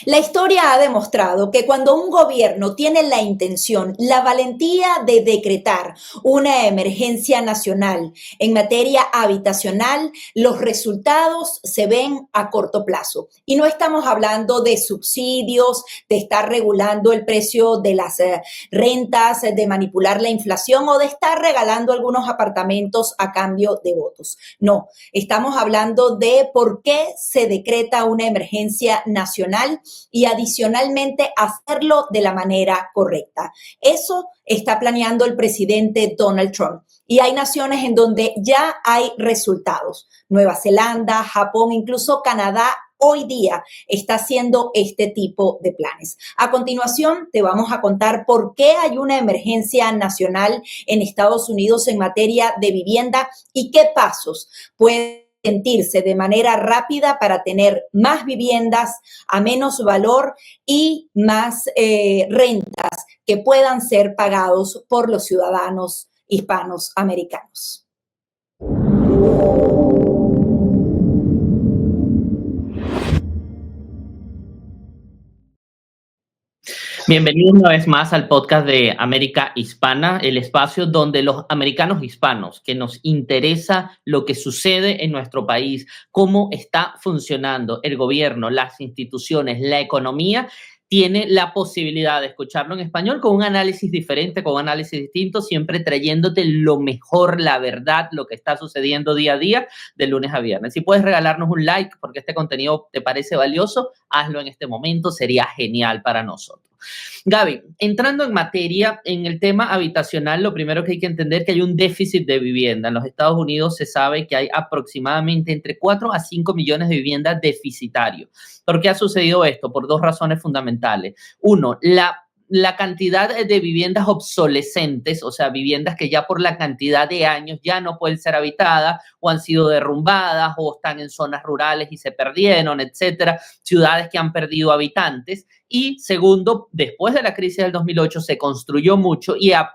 La historia ha demostrado que cuando un gobierno tiene la intención, la valentía de decretar una emergencia nacional en materia habitacional, los resultados se ven a corto plazo. Y no estamos hablando de subsidios, de estar regulando el precio de las rentas, de manipular la inflación o de estar regalando algunos apartamentos a cambio de votos. No, estamos hablando de por qué se decreta una emergencia nacional y adicionalmente hacerlo de la manera correcta. Eso está planeando el presidente Donald Trump. Y hay naciones en donde ya hay resultados. Nueva Zelanda, Japón, incluso Canadá hoy día está haciendo este tipo de planes. A continuación, te vamos a contar por qué hay una emergencia nacional en Estados Unidos en materia de vivienda y qué pasos pueden sentirse de manera rápida para tener más viviendas a menos valor y más rentas que puedan ser pagados por los ciudadanos hispanos americanos. Bienvenidos una vez más al podcast de América Hispana, el espacio donde los americanos hispanos, que nos interesa lo que sucede en nuestro país, cómo está funcionando el gobierno, las instituciones, la economía, tiene la posibilidad de escucharlo en español con un análisis diferente, con un análisis distinto, siempre trayéndote lo mejor, la verdad, lo que está sucediendo día a día, de lunes a viernes. Si puedes regalarnos un like porque este contenido te parece valioso, hazlo en este momento, sería genial para nosotros. Gaby, entrando en materia, en el tema habitacional, lo primero que hay que entender es que hay un déficit de vivienda. En los Estados Unidos se sabe que hay aproximadamente entre 4 a 5 millones de viviendas deficitarias. ¿Por qué ha sucedido esto? Por dos razones fundamentales. Uno, la cantidad de viviendas obsolescentes, o sea, viviendas que ya por la cantidad de años ya no pueden ser habitadas o han sido derrumbadas o están en zonas rurales y se perdieron, etcétera, ciudades que han perdido habitantes. Y segundo, después de la crisis del 2008 se construyó mucho y a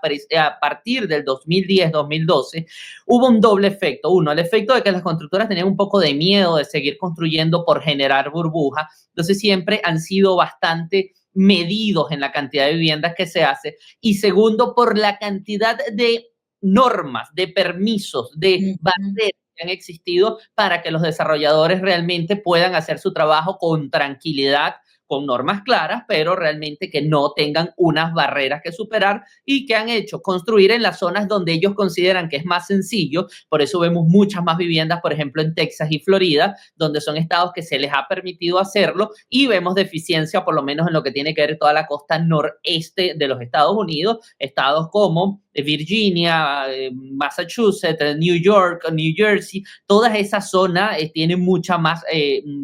partir del 2010-2012 hubo un doble efecto. Uno, el efecto de que las constructoras tenían un poco de miedo de seguir construyendo por generar burbuja. Entonces siempre han sido bastante medidos en la cantidad de viviendas que se hace. Y segundo, por la cantidad de normas, de permisos, de barreras que han existido para que los desarrolladores realmente puedan hacer su trabajo con tranquilidad, con normas claras, pero realmente que no tengan unas barreras que superar y que han hecho construir en las zonas donde ellos consideran que es más sencillo. Por eso vemos muchas más viviendas, por ejemplo, en Texas y Florida, donde son estados que se les ha permitido hacerlo, y vemos deficiencia, por lo menos en lo que tiene que ver toda la costa noreste de los Estados Unidos, estados como Virginia, Massachusetts, New York, New Jersey, todas esas zonas tienen mucha más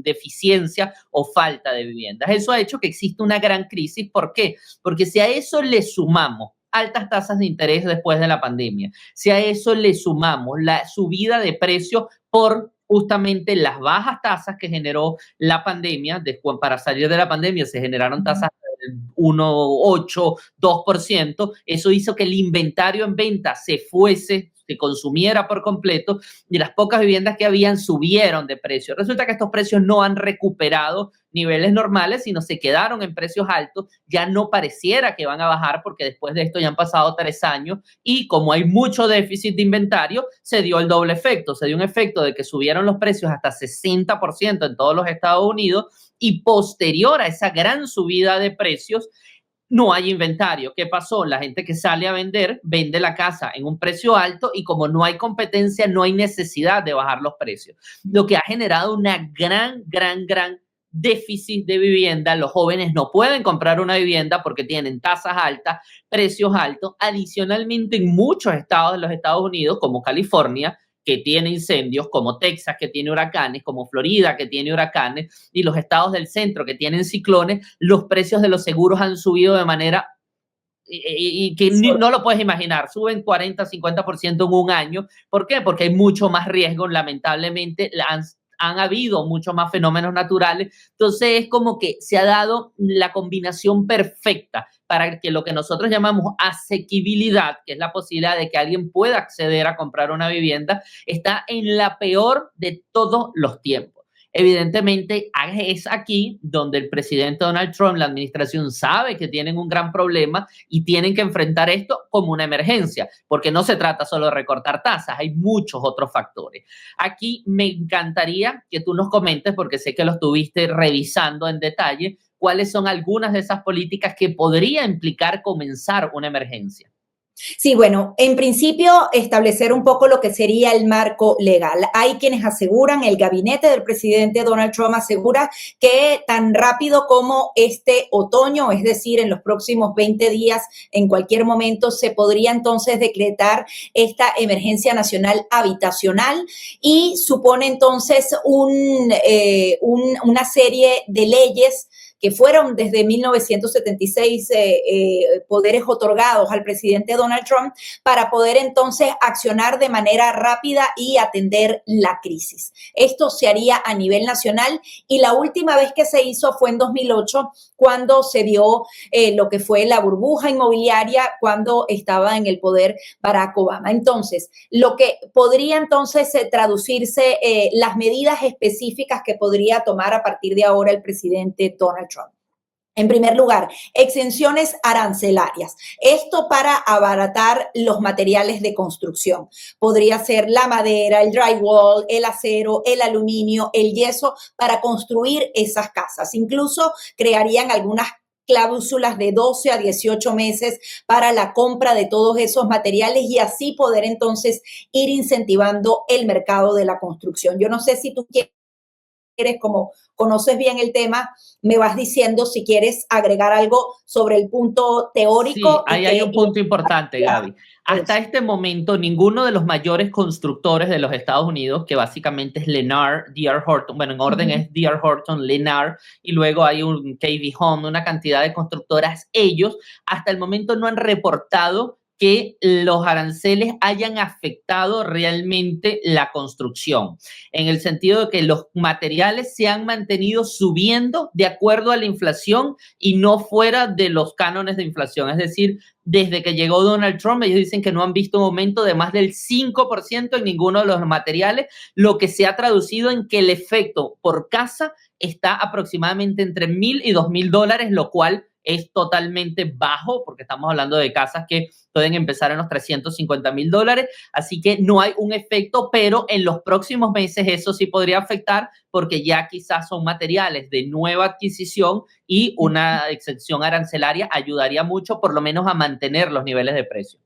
deficiencia o falta de viviendas. Eso ha hecho que exista una gran crisis. ¿Por qué? Porque si a eso le sumamos altas tasas de interés después de la pandemia, si a eso le sumamos la subida de precios por justamente las bajas tasas que generó la pandemia, después para salir de la pandemia se generaron tasas 1,8, 2%, eso hizo que el inventario en venta se consumiera por completo y las pocas viviendas que habían subieron de precio. Resulta que estos precios no han recuperado niveles normales, sino se quedaron en precios altos. Ya no pareciera que van a bajar porque después de esto ya han pasado 3 años y como hay mucho déficit de inventario, se dio el doble efecto. Se dio un efecto de que subieron los precios hasta 60% en todos los Estados Unidos y posterior a esa gran subida de precios, no hay inventario. ¿Qué pasó? La gente que sale a vender, vende la casa en un precio alto y como no hay competencia, no hay necesidad de bajar los precios. Lo que ha generado una gran déficit de vivienda. Los jóvenes no pueden comprar una vivienda porque tienen tasas altas, precios altos. Adicionalmente, en muchos estados de los Estados Unidos, como California, que tiene incendios, como Texas, que tiene huracanes, como Florida, que tiene huracanes, y los estados del centro, que tienen ciclones, los precios de los seguros han subido de manera y que no lo puedes imaginar, suben 40, 50% en un año. ¿Por qué? Porque hay mucho más riesgo, lamentablemente han habido muchos más fenómenos naturales. Entonces es como que se ha dado la combinación perfecta para que lo que nosotros llamamos asequibilidad, que es la posibilidad de que alguien pueda acceder a comprar una vivienda, está en la peor de todos los tiempos. Evidentemente, es aquí donde el presidente Donald Trump, la administración, sabe que tienen un gran problema y tienen que enfrentar esto como una emergencia, porque no se trata solo de recortar tasas, hay muchos otros factores. Aquí me encantaría que tú nos comentes, porque sé que lo estuviste revisando en detalle, cuáles son algunas de esas políticas que podría implicar comenzar una emergencia. Sí, bueno, en principio establecer un poco lo que sería el marco legal. Hay quienes aseguran, el gabinete del presidente Donald Trump asegura que tan rápido como este otoño, es decir, en los próximos 20 días, en cualquier momento, se podría entonces decretar esta emergencia nacional habitacional y supone entonces una serie de leyes que fueron desde 1976 poderes otorgados al presidente Donald Trump para poder entonces accionar de manera rápida y atender la crisis. Esto se haría a nivel nacional y la última vez que se hizo fue en 2008, cuando se dio lo que fue la burbuja inmobiliaria cuando estaba en el poder Barack Obama. Entonces, lo que podría entonces traducirse las medidas específicas que podría tomar a partir de ahora el presidente Donald Trump. En primer lugar, exenciones arancelarias. Esto para abaratar los materiales de construcción. Podría ser la madera, el drywall, el acero, el aluminio, el yeso para construir esas casas. Incluso crearían algunas cláusulas de 12 a 18 meses para la compra de todos esos materiales y así poder entonces ir incentivando el mercado de la construcción. Yo no sé si tú quieres, como conoces bien el tema, me vas diciendo si quieres agregar algo sobre el punto teórico. Sí, ahí hay un punto importante, Gaby. Hasta este momento, ninguno de los mayores constructores de los Estados Unidos, que básicamente es Lennar, D.R. Horton, bueno, en orden es D.R. Horton, Lennar, y luego hay un KB Home, una cantidad de constructoras, ellos hasta el momento no han reportado que los aranceles hayan afectado realmente la construcción, en el sentido de que los materiales se han mantenido subiendo de acuerdo a la inflación y no fuera de los cánones de inflación. Es decir, desde que llegó Donald Trump, ellos dicen que no han visto un aumento de más del 5% en ninguno de los materiales, lo que se ha traducido en que el efecto por casa está aproximadamente entre $1,000 y $2,000, lo cual es totalmente bajo, porque estamos hablando de casas que pueden empezar en los $350,000, así que no hay un efecto, pero en los próximos meses eso sí podría afectar, porque ya quizás son materiales de nueva adquisición y una exención arancelaria ayudaría mucho, por lo menos a mantener los niveles de precio.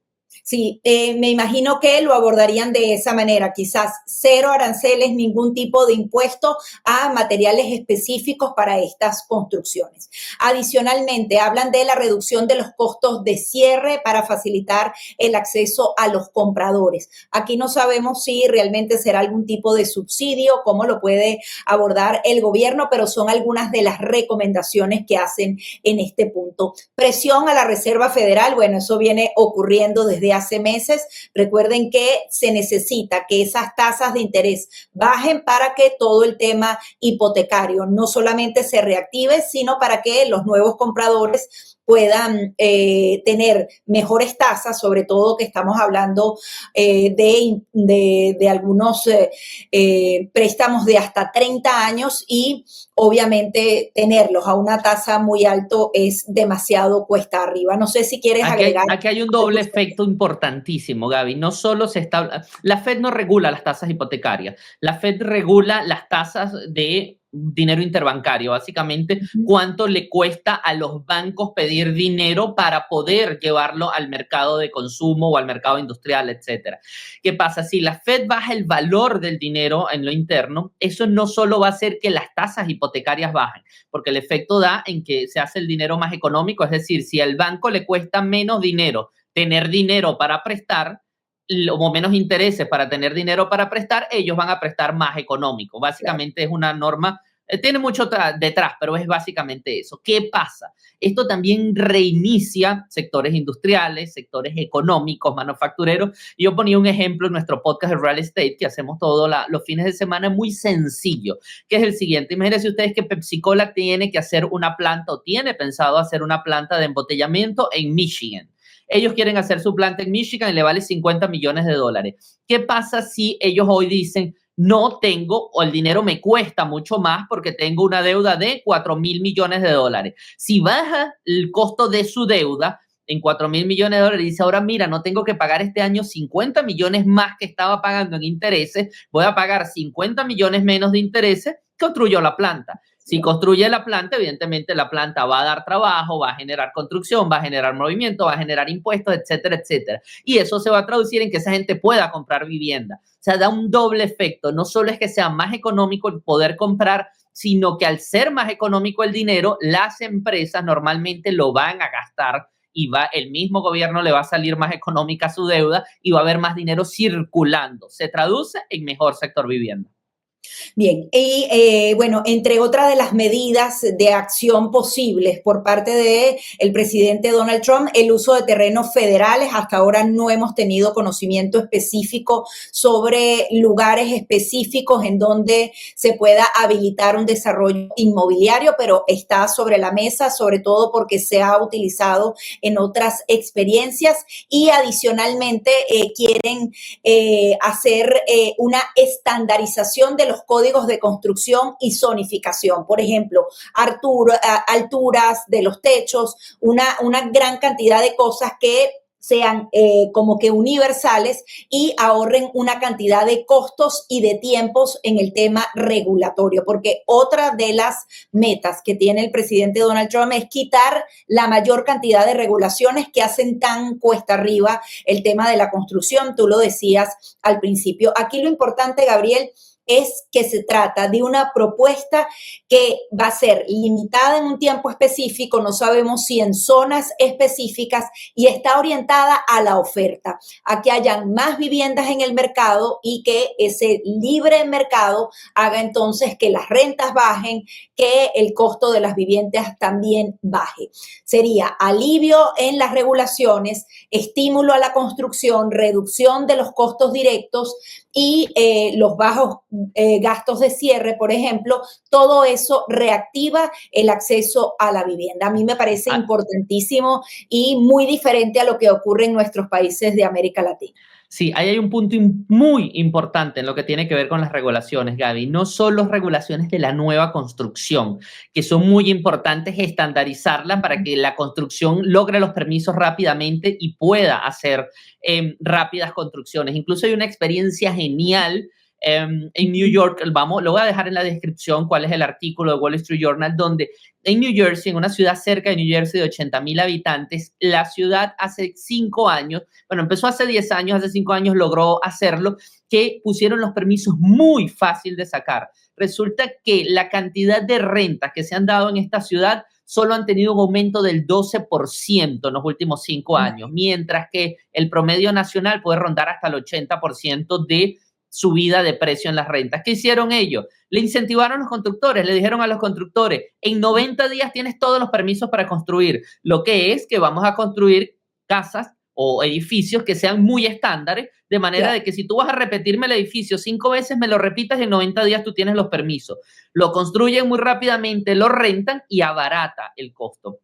Sí, me imagino que lo abordarían de esa manera, quizás cero aranceles, ningún tipo de impuesto a materiales específicos para estas construcciones. Adicionalmente, hablan de la reducción de los costos de cierre para facilitar el acceso a los compradores. Aquí no sabemos si realmente será algún tipo de subsidio, cómo lo puede abordar el gobierno, pero son algunas de las recomendaciones que hacen en este punto. Presión a la Reserva Federal, bueno, eso viene ocurriendo desde hace meses. Recuerden que se necesita que esas tasas de interés bajen para que todo el tema hipotecario no solamente se reactive, sino para que los nuevos compradores puedan tener mejores tasas, sobre todo que estamos hablando de algunos préstamos de hasta 30 años y obviamente tenerlos a una tasa muy alto es demasiado cuesta arriba. No sé si quieres agregar. Aquí hay un doble efecto importantísimo, Gaby. No solo la Fed no regula las tasas hipotecarias, la Fed regula las tasas de dinero interbancario, básicamente cuánto le cuesta a los bancos pedir dinero para poder llevarlo al mercado de consumo o al mercado industrial, etcétera. ¿Qué pasa? Si la Fed baja el valor del dinero en lo interno, eso no solo va a hacer que las tasas hipotecarias bajen, porque el efecto da en que se hace el dinero más económico, es decir, si al banco le cuesta menos dinero tener dinero para prestar, o menos intereses para tener dinero para prestar, ellos van a prestar más económico. Básicamente es una norma, tiene mucho detrás, pero es básicamente eso. ¿Qué pasa? Esto también reinicia sectores industriales, sectores económicos, manufactureros. Y yo ponía un ejemplo en nuestro podcast de Real Estate, que hacemos todos los fines de semana, muy sencillo, que es el siguiente. Imagínense ustedes que Pepsi-Cola tiene que hacer una planta o tiene pensado hacer una planta de embotellamiento en Michigan. Ellos quieren hacer su planta en Michigan y le vale $50 millones. ¿Qué pasa si ellos hoy dicen, no tengo, o el dinero me cuesta mucho más porque tengo una deuda de 4.000 millones de dólares. Si baja el costo de su deuda en 4.000 millones de dólares y dice, ahora mira, no tengo que pagar este año 50 millones más que estaba pagando en intereses, voy a pagar 50 millones menos de intereses, construyó la planta. Si construye la planta, evidentemente la planta va a dar trabajo, va a generar construcción, va a generar movimiento, va a generar impuestos, etcétera, etcétera. Y eso se va a traducir en que esa gente pueda comprar vivienda. O sea, da un doble efecto. No solo es que sea más económico el poder comprar, sino que al ser más económico el dinero, las empresas normalmente lo van a gastar y el mismo gobierno le va a salir más económica su deuda y va a haber más dinero circulando. Se traduce en mejor sector vivienda. Bien, y bueno, entre otras de las medidas de acción posibles por parte del presidente Donald Trump, el uso de terrenos federales. Hasta ahora no hemos tenido conocimiento específico sobre lugares específicos en donde se pueda habilitar un desarrollo inmobiliario, pero está sobre la mesa, sobre todo porque se ha utilizado en otras experiencias y adicionalmente quieren hacer una estandarización de los códigos de construcción y zonificación. Por ejemplo, alturas de los techos, una gran cantidad de cosas que sean como que universales y ahorren una cantidad de costos y de tiempos en el tema regulatorio, porque otra de las metas que tiene el presidente Donald Trump es quitar la mayor cantidad de regulaciones que hacen tan cuesta arriba el tema de la construcción. Tú lo decías al principio. Aquí lo importante, Gabriel, es que se trata de una propuesta que va a ser limitada en un tiempo específico, no sabemos si en zonas específicas, y está orientada a la oferta, a que hayan más viviendas en el mercado y que ese libre mercado haga entonces que las rentas bajen, que el costo de las viviendas también baje. Sería alivio en las regulaciones, estímulo a la construcción, reducción de los costos directos y los bajos gastos de cierre, por ejemplo. Todo eso reactiva el acceso a la vivienda. A mí me parece importantísimo y muy diferente a lo que ocurre en nuestros países de América Latina. Sí, ahí hay un punto muy importante en lo que tiene que ver con las regulaciones, Gaby. No solo regulaciones de la nueva construcción, que son muy importantes estandarizarlas para que la construcción logre los permisos rápidamente y pueda hacer rápidas construcciones. Incluso hay una experiencia genial en New York. Lo voy a dejar en la descripción cuál es el artículo de Wall Street Journal, donde en New Jersey, en una ciudad cerca de New Jersey de 80,000 habitantes, la ciudad hace 5 años, bueno, empezó hace 10 años, hace 5 años logró hacerlo, que pusieron los permisos muy fácil de sacar. Resulta que la cantidad de rentas que se han dado en esta ciudad solo han tenido un aumento del 12% en los últimos 5 años, mientras que el promedio nacional puede rondar hasta el 80% de subida de precio en las rentas. ¿Qué hicieron ellos? Le incentivaron a los constructores, le dijeron a los constructores, en 90 días tienes todos los permisos para construir, lo que es que vamos a construir casas o edificios que sean muy estándares, de manera de que si tú vas a repetirme el edificio 5 veces, me lo repitas, en 90 días tú tienes los permisos. Lo construyen muy rápidamente, lo rentan y abarata el costo.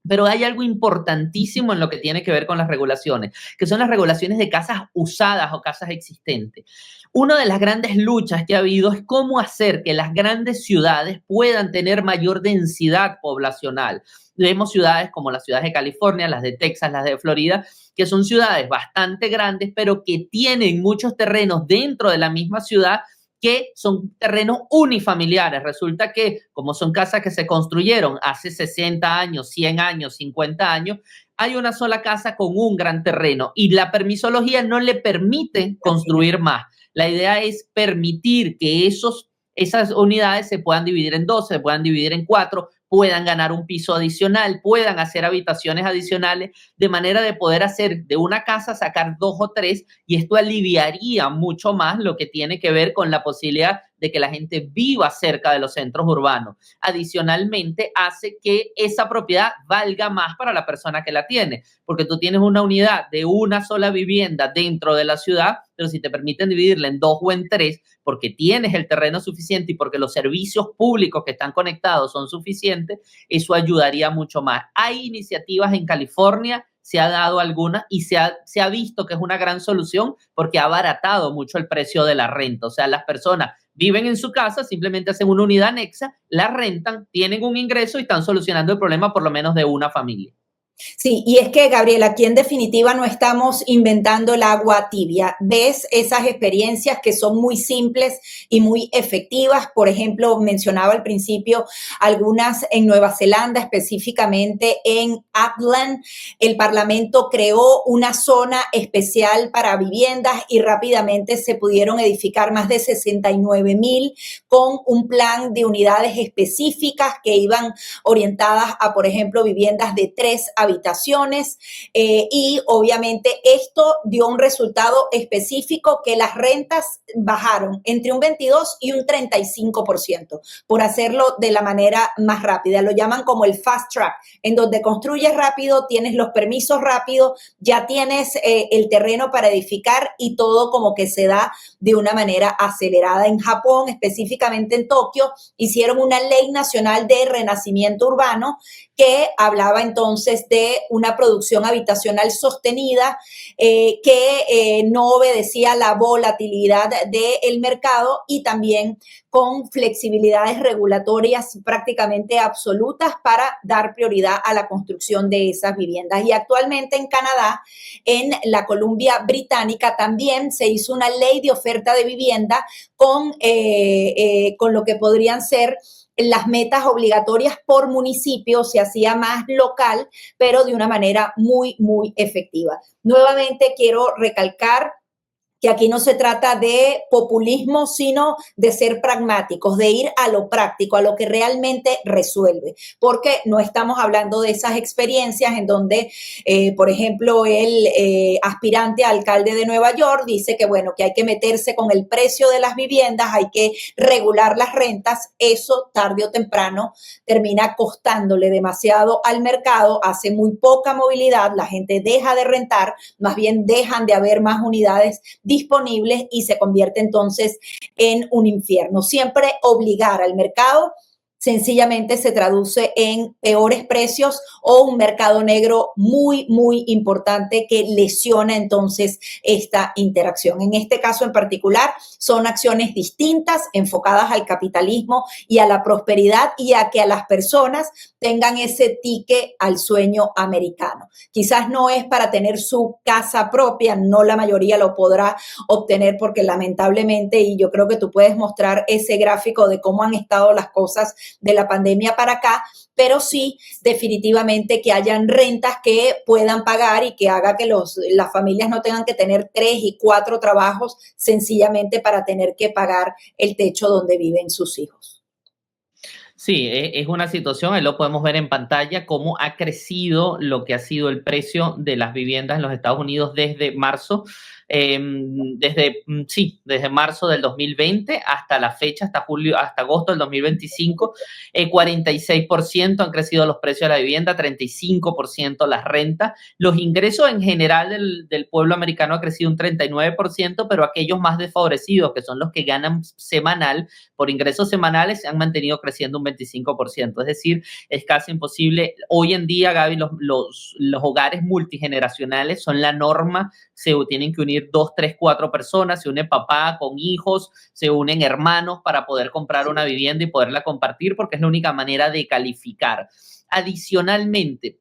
Pero hay algo importantísimo en lo que tiene que ver con las regulaciones, que son las regulaciones de casas usadas o casas existentes. Una de las grandes luchas que ha habido es cómo hacer que las grandes ciudades puedan tener mayor densidad poblacional. Vemos ciudades como las ciudades de California, las de Texas, las de Florida, que son ciudades bastante grandes, pero que tienen muchos terrenos dentro de la misma ciudad que son terrenos unifamiliares. Resulta que, como son casas que se construyeron hace 60 años, 100 años, 50 años, hay una sola casa con un gran terreno y la permisología no le permite construir más. La idea es permitir que esas unidades se puedan dividir en 2, se puedan dividir en 4, puedan ganar un piso adicional, puedan hacer habitaciones adicionales, de manera de poder hacer de una casa, sacar 2 o 3, y esto aliviaría mucho más lo que tiene que ver con la posibilidad de que la gente viva cerca de los centros urbanos. Adicionalmente, hace que esa propiedad valga más para la persona que la tiene, porque tú tienes una unidad de una sola vivienda dentro de la ciudad, pero si te permiten dividirla en 2 o en 3, porque tienes el terreno suficiente y porque los servicios públicos que están conectados son suficientes, eso ayudaría mucho más. Hay iniciativas en California, se ha dado alguna y se ha visto que es una gran solución porque ha abaratado mucho el precio de la renta. O sea, las personas viven en su casa, simplemente hacen una unidad anexa, la rentan, tienen un ingreso y están solucionando el problema por lo menos de una familia. Sí, y es que, Gabriela, aquí en definitiva no estamos inventando el agua tibia. Ves esas experiencias que son muy simples y muy efectivas. Por ejemplo, mencionaba al principio algunas en Nueva Zelanda, específicamente en Auckland. El Parlamento creó una zona especial para viviendas y rápidamente se pudieron edificar más de 69,000 con un plan de unidades específicas que iban orientadas a, por ejemplo, viviendas de 3 habitaciones y obviamente esto dio un resultado específico que las rentas bajaron entre un 22 y un 35% por hacerlo de la manera más rápida. Lo llaman como el fast track, en donde construyes rápido, tienes los permisos rápido, ya tienes el terreno para edificar y todo como que se da de una manera acelerada. En Japón, específicamente en Tokio, hicieron una ley nacional de renacimiento urbano que hablaba entonces de una producción habitacional sostenida que no obedecía la volatilidad del mercado y también con flexibilidades regulatorias prácticamente absolutas para dar prioridad a la construcción de esas viviendas. Y actualmente en Canadá, en la Columbia Británica, también se hizo una ley de oferta de vivienda con lo que podrían ser las metas obligatorias por municipio, se hacía más local, pero de una manera muy, muy efectiva. Nuevamente quiero recalcar que aquí no se trata de populismo, sino de ser pragmáticos, de ir a lo práctico, a lo que realmente resuelve, porque no estamos hablando de esas experiencias en donde, por ejemplo, el aspirante a alcalde de Nueva York dice que, bueno, que hay que meterse con el precio de las viviendas, hay que regular las rentas, eso tarde o temprano termina costándole demasiado al mercado, hace muy poca movilidad, la gente deja de rentar, más bien dejan de haber más unidades disponibles y se convierte entonces en un infierno. Siempre obligar al mercado sencillamente se traduce en peores precios o un mercado negro muy, muy importante que lesiona entonces esta interacción. En este caso en particular, son acciones distintas, enfocadas al capitalismo y a la prosperidad y a que a las personas tengan ese ticket al sueño americano. Quizás no es para tener su casa propia, no la mayoría lo podrá obtener porque lamentablemente, y yo creo que tú puedes mostrar ese gráfico de cómo han estado las cosas de la pandemia para acá, pero sí definitivamente que hayan rentas que puedan pagar y que haga que las familias no tengan que tener 3 y 4 trabajos sencillamente para tener que pagar el techo donde viven sus hijos. Sí, es una situación, ahí lo podemos ver en pantalla, cómo ha crecido lo que ha sido el precio de las viviendas en los Estados Unidos desde marzo. Desde marzo del 2020 hasta la fecha, hasta agosto del 2025, 46% han crecido los precios de la vivienda, 35% las rentas. Los ingresos en general del pueblo americano ha crecido un 39%, pero aquellos más desfavorecidos, que son los que ganan semanal, por ingresos semanales, se han mantenido creciendo un 25%. Es decir, es casi imposible. Hoy en día, Gaby, los hogares multigeneracionales son la norma. Se tienen que unir 2, 3, 4 personas, se une papá con hijos, se unen hermanos para poder comprar una vivienda y poderla compartir porque es la única manera de calificar. Adicionalmente,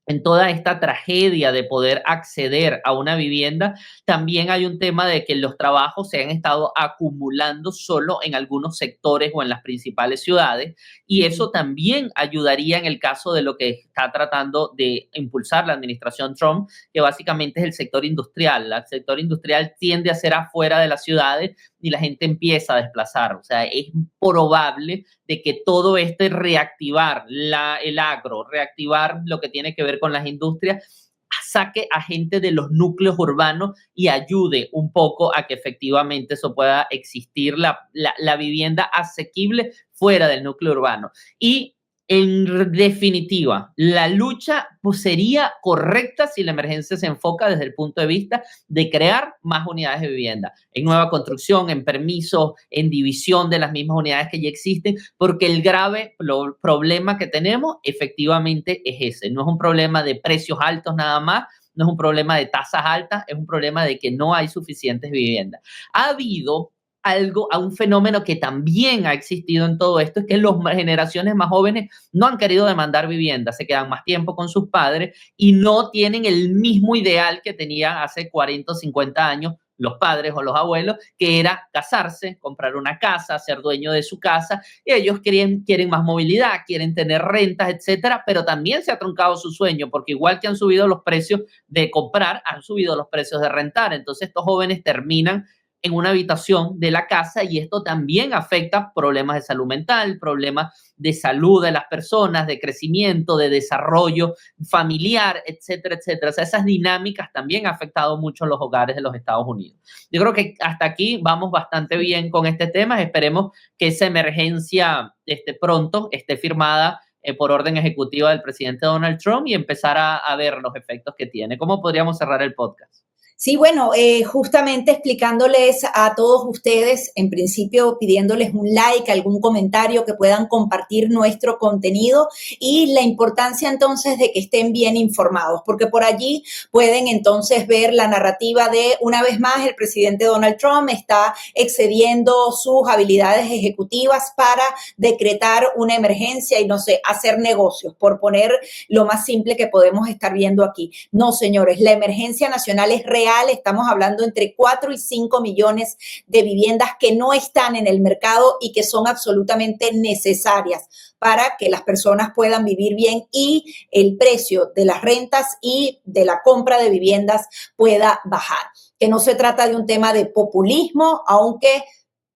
en toda esta tragedia de poder acceder a una vivienda, también hay un tema de que los trabajos se han estado acumulando solo en algunos sectores o en las principales ciudades, y eso también ayudaría en el caso de lo que está tratando de impulsar la administración Trump, que básicamente es el sector industrial. El sector industrial tiende a ser afuera de las ciudades y la gente empieza a desplazar. O sea, es probable de que todo este reactivar el agro, reactivar lo que tiene que ver con las industrias, saque a gente de los núcleos urbanos y ayude un poco a que efectivamente eso pueda existir, la vivienda asequible fuera del núcleo urbano. Y En definitiva, la lucha pues, sería correcta si la emergencia se enfoca desde el punto de vista de crear más unidades de vivienda, en nueva construcción, en permisos, en división de las mismas unidades que ya existen, porque el grave problema que tenemos efectivamente es ese. No es un problema de precios altos nada más, no es un problema de tasas altas, es un problema de que no hay suficientes viviendas. Ha habido a un fenómeno que también ha existido en todo esto, es que las generaciones más jóvenes no han querido demandar vivienda, se quedan más tiempo con sus padres y no tienen el mismo ideal que tenían hace 40 o 50 años los padres o los abuelos, que era casarse, comprar una casa, ser dueño de su casa, y ellos quieren más movilidad, quieren tener rentas, etcétera, pero también se ha truncado su sueño, porque igual que han subido los precios de comprar, han subido los precios de rentar, entonces estos jóvenes terminan en una habitación de la casa y esto también afecta problemas de salud mental, problemas de salud de las personas, de crecimiento, de desarrollo familiar, etcétera, etcétera. O sea, esas dinámicas también han afectado mucho a los hogares de los Estados Unidos. Yo creo que hasta aquí vamos bastante bien con este tema. Esperemos que esa emergencia pronto esté firmada por orden ejecutiva del presidente Donald Trump y empezar a ver los efectos que tiene. ¿Cómo podríamos cerrar el podcast? Sí, bueno, justamente explicándoles a todos ustedes, en principio pidiéndoles un like, algún comentario que puedan compartir nuestro contenido y la importancia entonces de que estén bien informados, porque por allí pueden entonces ver la narrativa de, una vez más, el presidente Donald Trump está excediendo sus habilidades ejecutivas para decretar una emergencia y, no sé, hacer negocios, por poner lo más simple que podemos estar viendo aquí. No, señores, la emergencia nacional es real. Estamos hablando entre 4 y 5 millones de viviendas que no están en el mercado y que son absolutamente necesarias para que las personas puedan vivir bien y el precio de las rentas y de la compra de viviendas pueda bajar. Que no se trata de un tema de populismo, aunque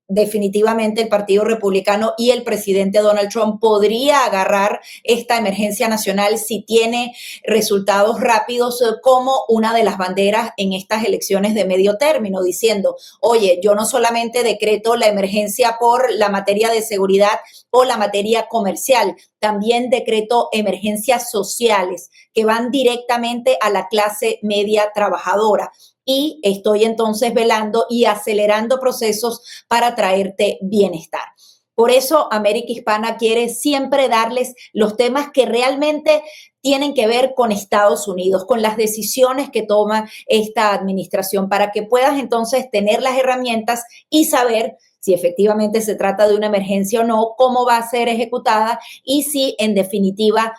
definitivamente el Partido Republicano y el presidente Donald Trump podría agarrar esta emergencia nacional si tiene resultados rápidos como una de las banderas en estas elecciones de medio término, diciendo, oye, yo no solamente decreto la emergencia por la materia de seguridad o la materia comercial, también decreto emergencias sociales que van directamente a la clase media trabajadora. Y estoy entonces velando y acelerando procesos para traerte bienestar. Por eso América Hispana quiere siempre darles los temas que realmente tienen que ver con Estados Unidos, con las decisiones que toma esta administración, para que puedas entonces tener las herramientas y saber si efectivamente se trata de una emergencia o no, cómo va a ser ejecutada y si en definitiva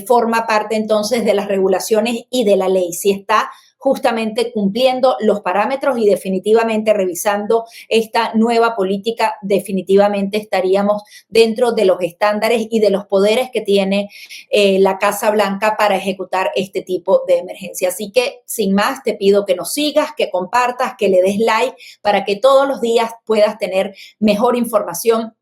forma parte entonces de las regulaciones y de la ley, si está justamente cumpliendo los parámetros y definitivamente revisando esta nueva política, definitivamente estaríamos dentro de los estándares y de los poderes que tiene la Casa Blanca para ejecutar este tipo de emergencia. Así que, sin más, te pido que nos sigas, que compartas, que le des like para que todos los días puedas tener mejor información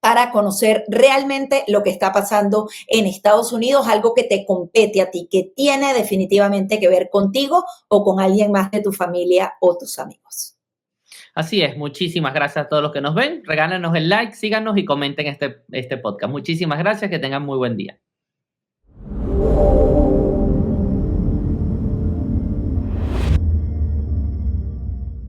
para conocer realmente lo que está pasando en Estados Unidos, algo que te compete a ti, que tiene definitivamente que ver contigo o con alguien más de tu familia o tus amigos. Así es, muchísimas gracias a todos los que nos ven, regálanos el like, síganos y comenten este podcast. Muchísimas gracias, que tengan muy buen día.